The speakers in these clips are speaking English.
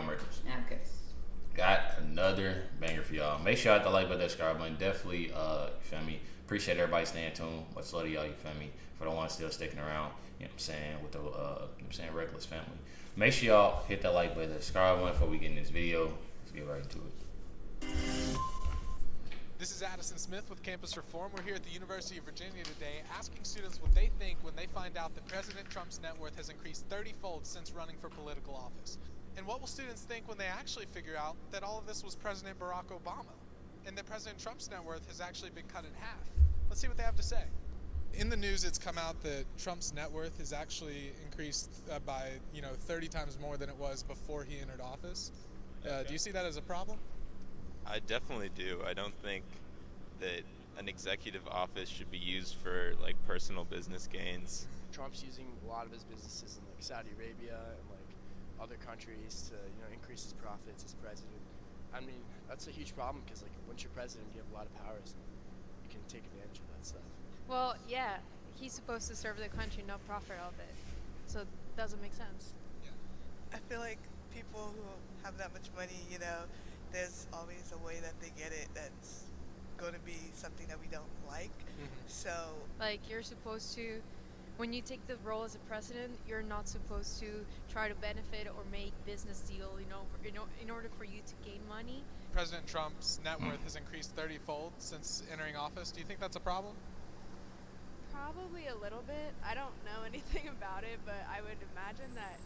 I'm Recklezz. Okay. Got another banger for y'all. Make sure y'all hit the like button, that subscribe button. Definitely, you feel me? Appreciate everybody staying tuned. Much love to y'all, you feel me? For the ones still sticking around, you know what I'm saying, with the, Recklezz family. Make sure y'all hit that like button, that subscribe button before we get in this video. Let's get right into it. This is Addison Smith with Campus Reform. We're here at the University of Virginia today asking students what they think when they find out that President Trump's net worth has increased 30-fold since running for political office. And what will students think when they actually figure out that all of this was President Barack Obama and that President Trump's net worth has actually been cut in half? Let's see what they have to say. In the news, it's come out that Trump's net worth has actually increased by 30 times more than it was before he entered office. Do you see that as a problem? I definitely do. I don't think that an executive office should be used for like personal business gains. Trump's using a lot of his businesses in like Saudi Arabia and like other countries to increase his profits as president. I mean, that's a huge problem because like once you're president, you have a lot of powers and you can take advantage of that stuff. Well, yeah, he's supposed to serve the country, not profit off it. So it doesn't make sense. I feel like people who have that much money, there's always a way that they get it that's going to be something that we don't like. So, like, you're supposed to, when you take the role as a president, you're not supposed to try to benefit or make business deal, in order for you to gain money. President Trump's net worth has increased 30-fold since entering office. Do you think that's a problem? Probably a little bit. I don't know anything about it, but I would imagine that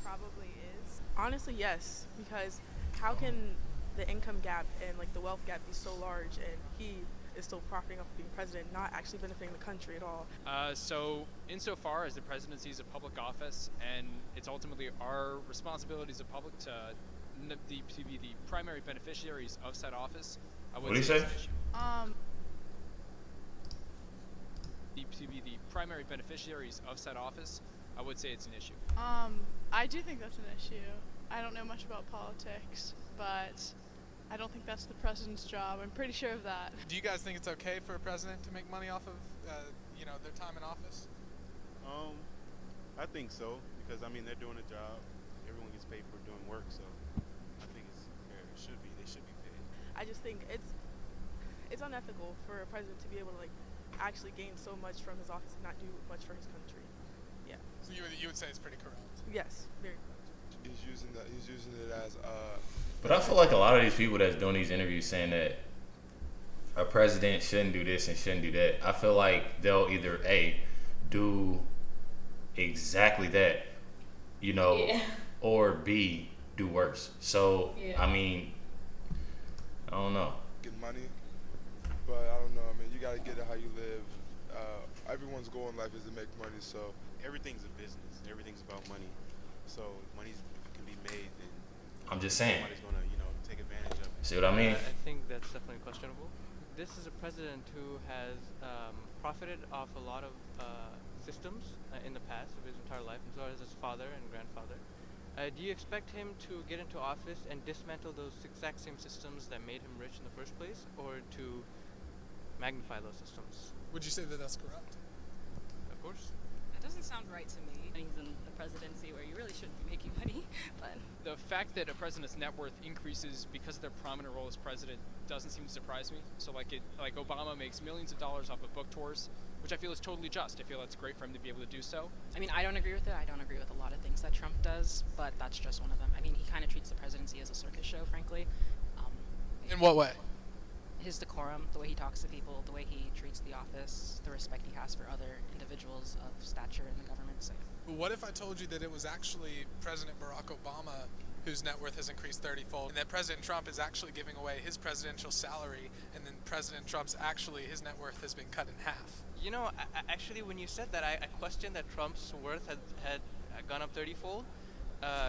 probably is. Honestly, yes, because how can the income gap and like the wealth gap be so large and he is still profiting off of being president, not actually benefiting the country at all? So insofar as the presidency is a public office and it's ultimately our responsibility as a public to be the primary beneficiaries of said office, I would What do you say? To be the primary beneficiaries of said office, I would say it's an issue. I do think that's an issue. I don't know much about politics, but I don't think that's the president's job. I'm pretty sure of that. Do you guys think it's okay for a president to make money off of, their time in office? I think so, because they're doing a job. Everyone gets paid for doing work, so I think it's fair. It should be. They should be paid. I just think it's unethical for a president to be able to actually gain so much from his office and not do much for his country. Yeah. So you would say it's pretty corrupt? Yes, very corrupt. He's using it as But I feel like a lot of these people that's doing these interviews saying that a president shouldn't do this and shouldn't do that, I feel like they'll either A, do exactly that, or B, do worse. So, I don't know. get money, but I don't know. You gotta get it how you live. Everyone's goal in life is to make money, so everything's a business. Everything's about money. So if money can be made, then I'm just saying. somebody's gonna, take advantage of it. See what I mean? I think that's definitely questionable. This is a president who has profited off a lot of systems in the past of his entire life, and so has his father and grandfather. Do you expect him to get into office and dismantle those exact same systems that made him rich in the first place, or to magnify those systems? Would you say that that's corrupt? Of course. That doesn't sound right to me. Things in the presidency where you really shouldn't be making money, but The fact that a president's net worth increases because of their prominent role as president doesn't seem to surprise me. So like Obama makes millions of dollars off of book tours, which I feel is totally just. I feel it's great for him to be able to do so. I don't agree with it. I don't agree with a lot of things that Trump does, but that's just one of them. He kind of treats the presidency as a circus show, frankly. In what way? His decorum, the way he talks to people, the way he treats the office, the respect he has for other individuals of stature in the government. So. What if I told you that it was actually President Barack Obama whose net worth has increased 30-fold, and that President Trump is actually giving away his presidential salary, and then President Trump's his net worth has been cut in half? Actually, when you said that, I questioned that Trump's worth had gone up 30-fold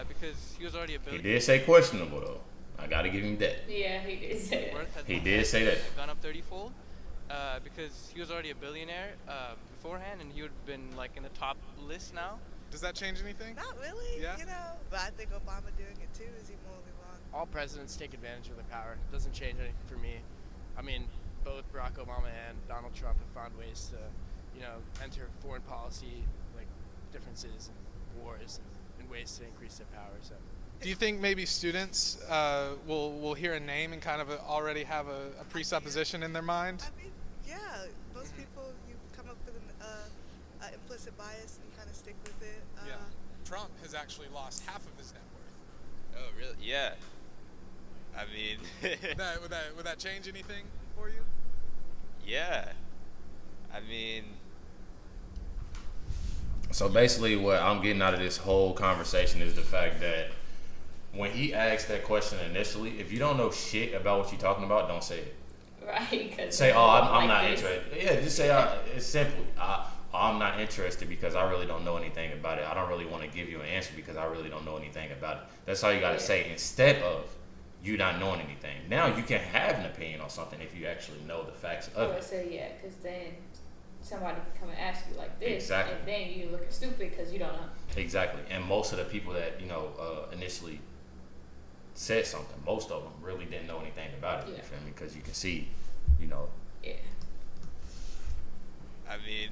because he was already a billionaire. He did say questionable, though. I gotta give him that. Yeah, he did say that. He did say that. Gone up 30-fold because he was already a billionaire beforehand, and he would have been in the top list now. Does that change anything? Not really, Yeah. But I think Obama doing it too is morally wrong. All presidents take advantage of their power. It doesn't change anything for me. Both Barack Obama and Donald Trump have found ways to, enter foreign policy differences and wars and ways to increase their power. So Do you think maybe students will hear a name and kind of already have a presupposition in their mind? I mean, yeah, most people, you come up with an implicit bias and you kind of stick with it. Yeah. Trump has actually lost half of his net worth. Oh, really? Yeah. I mean, Would that change anything for you? yeah. I mean, So basically, what I'm getting out of this whole conversation is the fact that when he asked that question initially, if you don't know shit about what you're talking about, don't say it. Right. Cause Say, oh, I'm not this. interested. Yeah, just say, it's simple. I'm not interested because I really don't know anything about it. I don't really want to give you an answer because I really don't know anything about it. That's all you got to say instead of you not knowing anything. Now you can have an opinion on something if you actually know the facts I of would it. say yeah, because then somebody can come and ask you like this, Exactly. and then you looking stupid because you don't know. Exactly. And most of the people that, initially said something, most of them really didn't know anything about it. Yeah. You feel me? Because you can see, Yeah. I mean,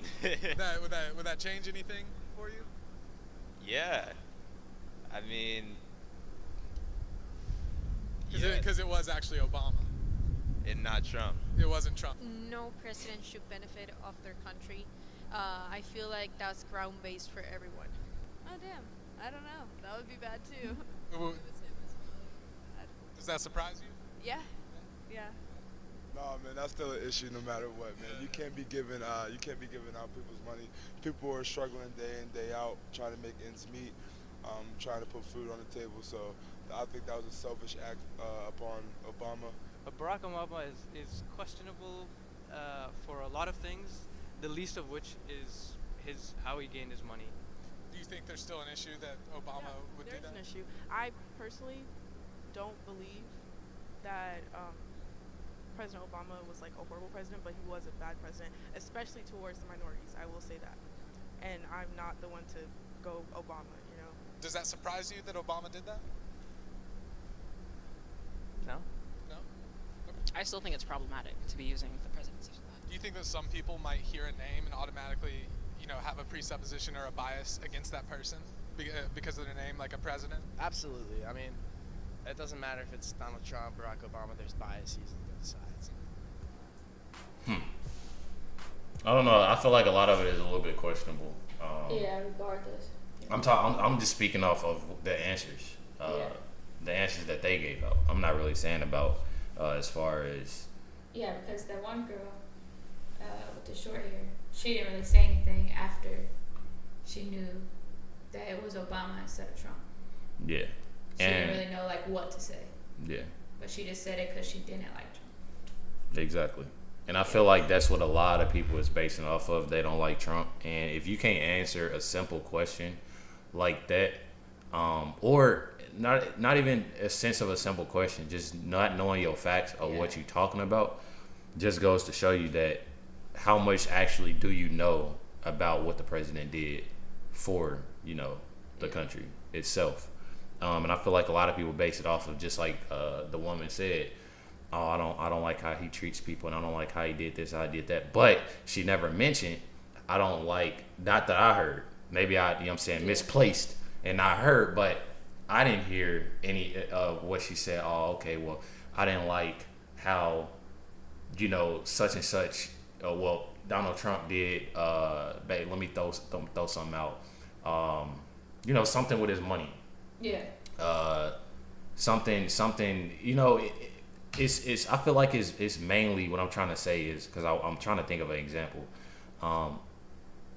Would that change anything for you? yeah. I mean, Because it was actually Obama. and not Trump. It wasn't Trump. No president should benefit of their country. I feel like that's ground based for everyone. Oh damn. I don't know. That would be bad too. Does that surprise you? Yeah. Yeah. No, man, that's still an issue no matter what, man. You can't be giving out people's money. People are struggling day in, day out, trying to make ends meet, trying to put food on the table. So I think that was a selfish act upon Obama. But Barack Obama is questionable for a lot of things, the least of which is how he gained his money. Do you think there's still an issue that Obama would do There's that? an issue. I personally don't believe that President Obama was like a horrible president, but he was a bad president, especially towards the minorities. I will say that. And I'm not the one to go Obama, you know. Does that surprise you that Obama did that? No? No? I still think it's problematic to be using the presidency for that. Do you think that some people might hear a name and automatically, have a presupposition or a bias against that person because of their name, like a president? Absolutely. I mean, it doesn't matter if it's Donald Trump, Barack Obama. There's biases on both sides. I don't know. I feel like a lot of it is a little bit questionable. Yeah, regardless. I'm just speaking off of the answers. The answers that they gave out. I'm not really saying about as far as. Yeah, because that one girl with the short hair, she didn't really say anything after she knew that it was Obama instead of Trump. Yeah. She didn't really know what to say. Yeah. But she just said it because she didn't like Trump. Exactly. And I feel like that's what a lot of people is basing off of. They don't like Trump. And if you can't answer a simple question like that, or not even a sense of a simple question, just not knowing your facts of what you're talking about, just goes to show you that how much actually do you know about what the president did for, the country itself. And I feel like a lot of people base it off of just like the woman said, oh, I don't like how he treats people, and I don't like how he did this, how he did that. But she never mentioned, I don't like, not that I heard. Maybe I, misplaced and not heard, but I didn't hear any of what she said. Oh, okay, well, I didn't like how, such and such, Donald Trump did, babe, let me throw something out. Something with his money. Yeah. Something, it's I feel like it's mainly what I'm trying to say is, because I'm trying to think of an example.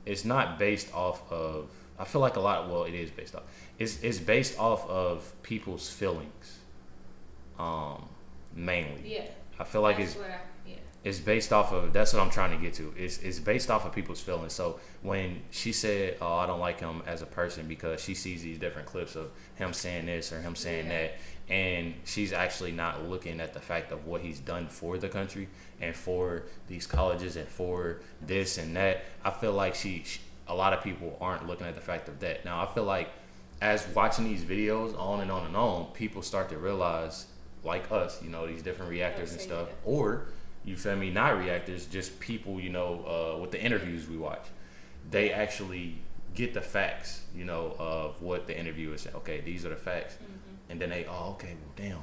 It's not based off of, I feel like it is based off. It's based off of people's feelings. Mainly. Yeah. I feel like it's based off of, that's what I'm trying to get to. It's based off of people's feelings. So when she said, oh, I don't like him as a person because she sees these different clips of him saying this or him saying that, and she's actually not looking at the fact of what he's done for the country and for these colleges and for this and that, I feel like a lot of people aren't looking at the fact of that. Now, I feel like as watching these videos on and on and on, people start to realize, like us, these different reactors and stuff, or you feel me, not reactors, just people, with the interviews we watch, they actually get the facts, you know, of what the interviewer said. Okay, these are the facts. And then they, okay, well, damn.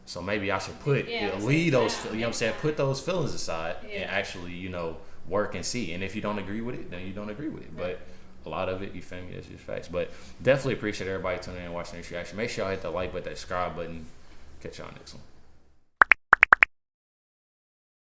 So maybe I should lead those, you know what I'm saying, put those feelings aside and actually, you know, work and see. And if you don't agree with it, then you don't agree with it. But a lot of it, you feel me, is just facts. But definitely appreciate everybody tuning in and watching this reaction. Make sure y'all hit the like button, that subscribe button. Catch y'all next one.